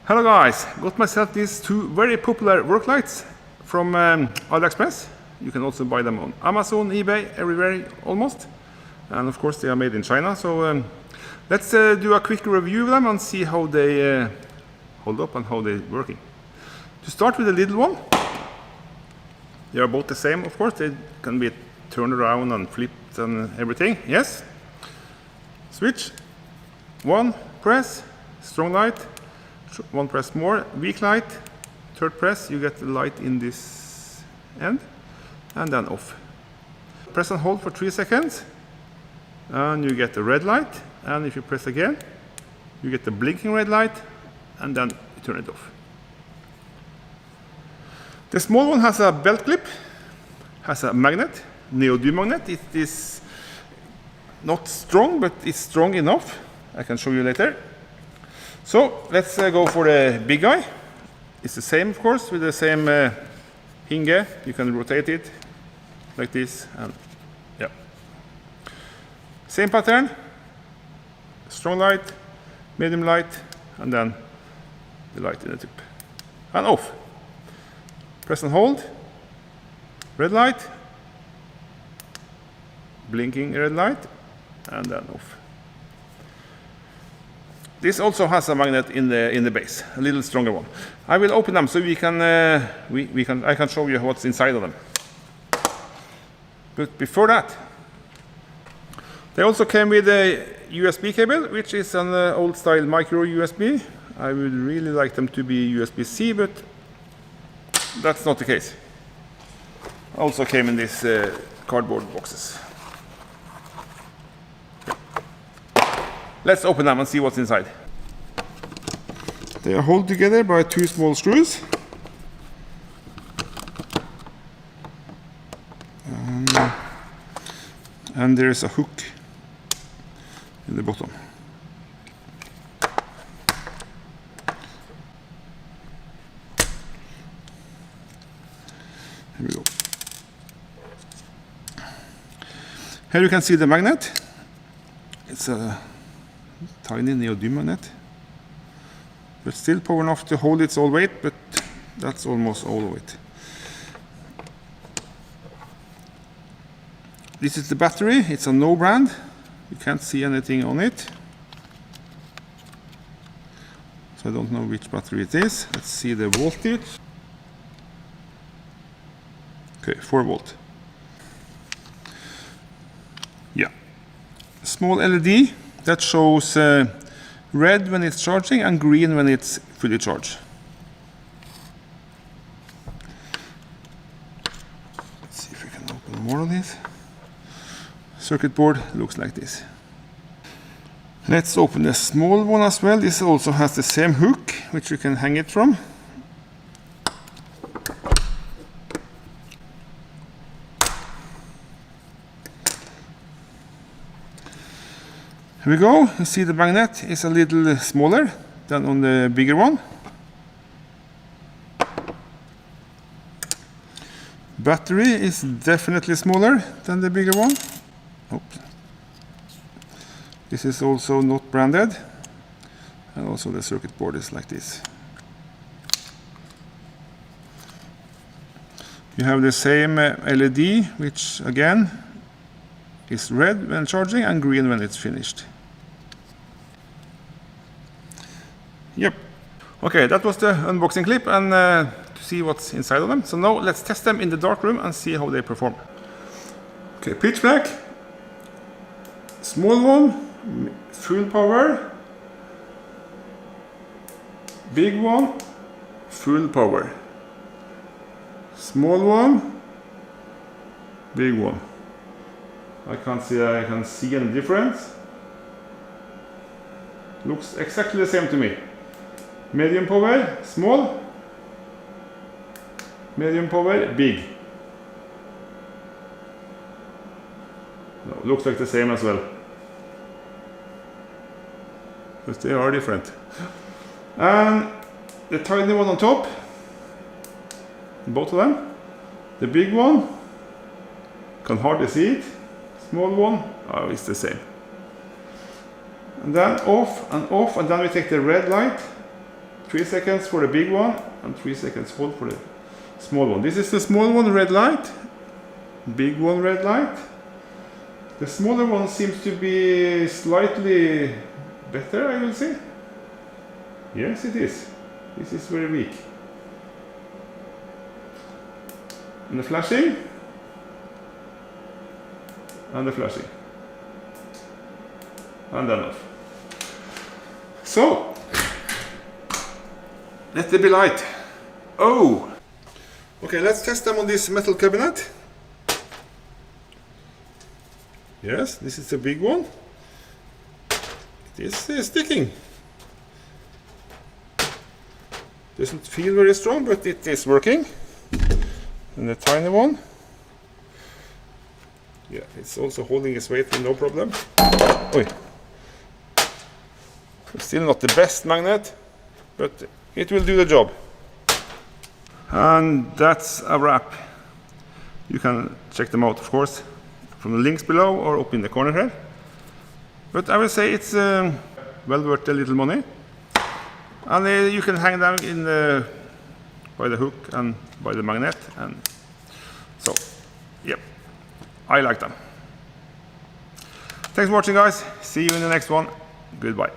Hello guys, got myself these two very popular work lights from Aliexpress. You can also buy them on Amazon, eBay, everywhere almost. And of course they are made in China, so let's do a quick review of them and see how they hold up and how they're working. To start with the little one, they are both the same, of course. They can be turned around and flipped and everything, yes. Switch, one press, strong light. One press more, weak light, third press, you get the light in this end, and then off. Press and hold for 3 seconds, and you get the red light, and if you press again, you get the blinking red light, and then you turn it off. The small one has a belt clip, has a magnet, neodymium magnet. It is not strong, but it's strong enough. I can show you later. So let's go for the big guy. It's the same, of course, with the same hinge. You can rotate it like this, and yeah. Same pattern. Strong light, medium light, and then the light in the tip. And off. Press and hold. Red light. Blinking red light, and then off. This also has a magnet in the base, a little stronger one. I will open them so I can show you what's inside of them. But before that, they also came with a USB cable, which is an old style micro USB. I would really like them to be USB-C, but that's not the case. Also came in these cardboard boxes. Let's open them and see what's inside. They are held together by 2 small screws. And there is a hook in the bottom. Here we go. Here you can see the magnet. It's a tiny neodymium magnet, but still power enough to hold its all weight, but that's almost all of it. This is the battery. It's a no brand. You can't see anything on it, so I don't know which battery it is. Let's see the voltage. Okay, 4 volt. Yeah, small LED that shows red when it's charging and green when it's fully charged. Let's see if we can open more of this. Circuit board looks like this. Let's open the small one as well. This also has the same hook, which you can hang it from. Here we go. You see the magnet is a little smaller than on the bigger one. Battery is definitely smaller than the bigger one. Oops. This is also not branded. And also the circuit board is like this. You have the same LED, which again is red when charging and green when it's finished. Yep. Okay, that was the unboxing clip and to see what's inside of them. So now let's test them in the dark room and see how they perform. Okay, pitch black. Small one, full power. Big one, full power. Small one, big one. I can't see any difference. Looks exactly the same to me. Medium power, small. Medium power, big. No, looks like the same as well. But they are different. And the tiny one on top, both of them. The big one, can hardly see it. Small one, oh, it's the same. And then off, and then we take the red light 3 seconds for the big one and 3 seconds hold for the small one. This is the small one, red light, big one, red light. The smaller one seems to be slightly better, I will say. Yes, it is. This is very weak. And the flashing. And the flashing. And then off. So, let there be light. Oh! Okay, let's test them on this metal cabinet. Yes, this is the big one. It is sticking. Doesn't feel very strong, but it is working. And the tiny one. Yeah, it's also holding its weight with no problem. Oi. It's still not the best magnet, but it will do the job. And that's a wrap. You can check them out, of course, from the links below or up in the corner here. But I will say it's well worth a little money. And you can hang them in by the hook and by the magnet. And so, yep, I like them. Thanks for watching, guys. See you in the next one. Goodbye.